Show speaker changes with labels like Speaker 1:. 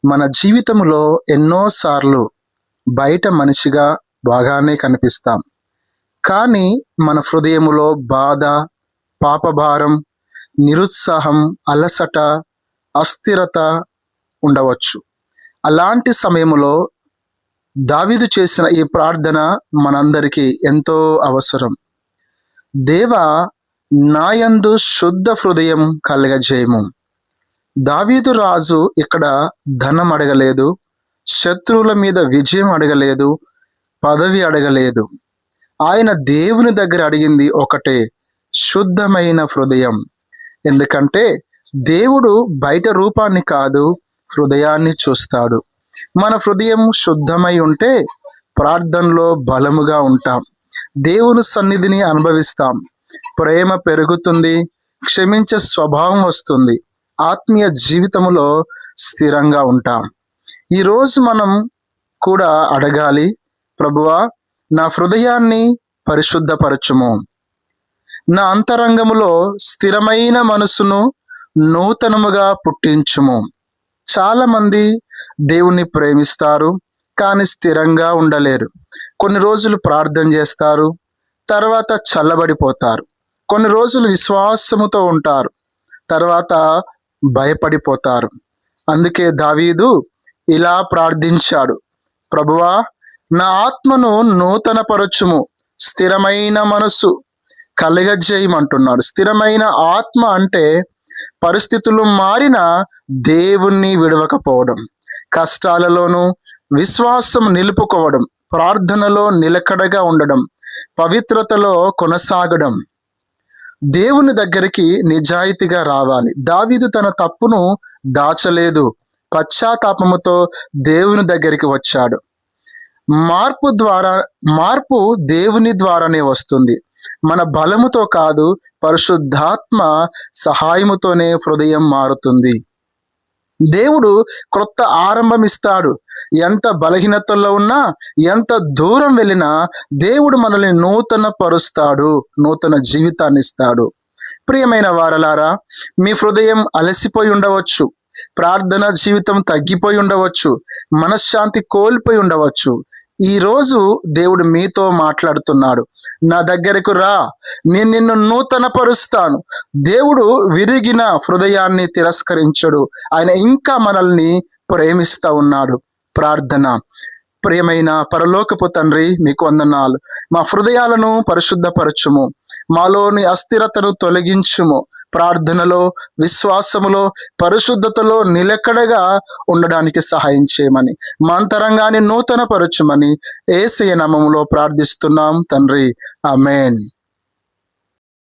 Speaker 1: మన జీవితంలో ఎన్నోసార్లు బయట మనిషిగా బాగానే కనిపిస్తాం. కానీ మన హృదయములో బాధ, పాపభారం, నిరుత్సాహం, అలసట, అస్థిరత ఉండవచ్చు. అలాంటి సమయంలో దావీదు చేసిన ఈ ప్రార్థన మనందరికీ ఎంతో అవసరం. దేవా, నాయందు శుద్ధ హృదయం కలగజేయము. దావీదు రాజు ఇక్కడ ధనం అడగలేదు, శత్రువుల మీద విజయం అడగలేదు, పదవి అడగలేదు. ఆయన దేవుని దగ్గర అడిగింది ఒకటే, శుద్ధమైన హృదయం. ఎందుకంటే దేవుడు బయట రూపాన్ని కాదు, హృదయాన్ని చూస్తాడు. మన హృదయం శుద్ధమై ఉంటే ప్రార్థనలో బలముగా ఉంటాం, దేవుని సన్నిధిని అనుభవిస్తాం, ప్రేమ పెరుగుతుంది, క్షమించే స్వభావం వస్తుంది, ఆత్మీయ జీవితంలో స్థిరంగా ఉంటాం. ఈరోజు మనం కూడా అడగాలి, ప్రభువా, నా హృదయాన్ని పరిశుద్ధపరచుము, నా అంతరంగములో స్థిరమైన మనసును నూతనముగా పుట్టించుము. చాలా మంది దేవుణ్ణి ప్రేమిస్తారు, కానీ స్థిరంగా ఉండలేరు. కొన్ని రోజులు ప్రార్థన చేస్తారు, తర్వాత చల్లబడిపోతారు. కొన్ని రోజులు విశ్వాసముతో ఉంటారు, తర్వాత భయపడిపోతారు. అందుకే దావీదు ఇలా ప్రార్థించాడు, ప్రభువా, నా ఆత్మను నూతనపరచుము, స్థిరమైన మనసు కలగజేయమంటున్నాడు. స్థిరమైన ఆత్మ అంటే పరిస్థితులు మారినా దేవుణ్ణి విడవకపోవడం, కష్టాలలోనూ విశ్వాసం నిలుపుకోవడం, ప్రార్థనలో నిలకడగా ఉండడం, పవిత్రతలో కొనసాగడం, దేవుని దగ్గరికి నిజాయితీగా రావాలి. దావీదు తన తప్పును దాచలేదు, పశ్చాత్తాపముతో దేవుని దగ్గరికి వచ్చాడు. మార్పు దేవుని ద్వారానే వస్తుంది. మన బలముతో కాదు, పరిశుద్ధాత్మ సహాయముతోనే హృదయం మారుతుంది. దేవుడు క్రొత్త ఆరంభం ఇస్తాడు. ఎంత బలహీనతల్లో ఉన్నా, ఎంత దూరం వెళ్ళినా దేవుడు మనల్ని నూతన పరుస్తాడు, నూతన జీవితాన్ని ఇస్తాడు. ప్రియమైన వారలారా, మీ హృదయం అలసిపోయి ఉండవచ్చు, ప్రార్థన జీవితం తగ్గిపోయి ఉండవచ్చు, మనశ్శాంతి కోల్పోయి ఉండవచ్చు. ఈ రోజు దేవుడు మీతో మాట్లాడుతున్నాడు, నా దగ్గరకు రా, నేను నిన్ను నూతన పరుస్తాను. దేవుడు విరిగిన హృదయాన్ని తిరస్కరించడు, ఆయన ఇంకా మనల్ని ప్రేమిస్తూ ఉన్నాడు. ప్రార్థన. ప్రియమైన పరలోకపు తండ్రి, మీకు వందనాలు. మా హృదయాలను పరిశుద్ధపరచుము, మాలోని అస్థిరతను తొలగించుము. ప్రార్థనలో, విశ్వాసములో, పరిశుద్ధతలో నిలకడగా ఉండడానికి సహాయం చేయమని, మా అంతరంగాన్ని నూతన పరచుమని యేసయ్య నామములో ప్రార్థిస్తున్నాం తండ్రి. ఆమేన్.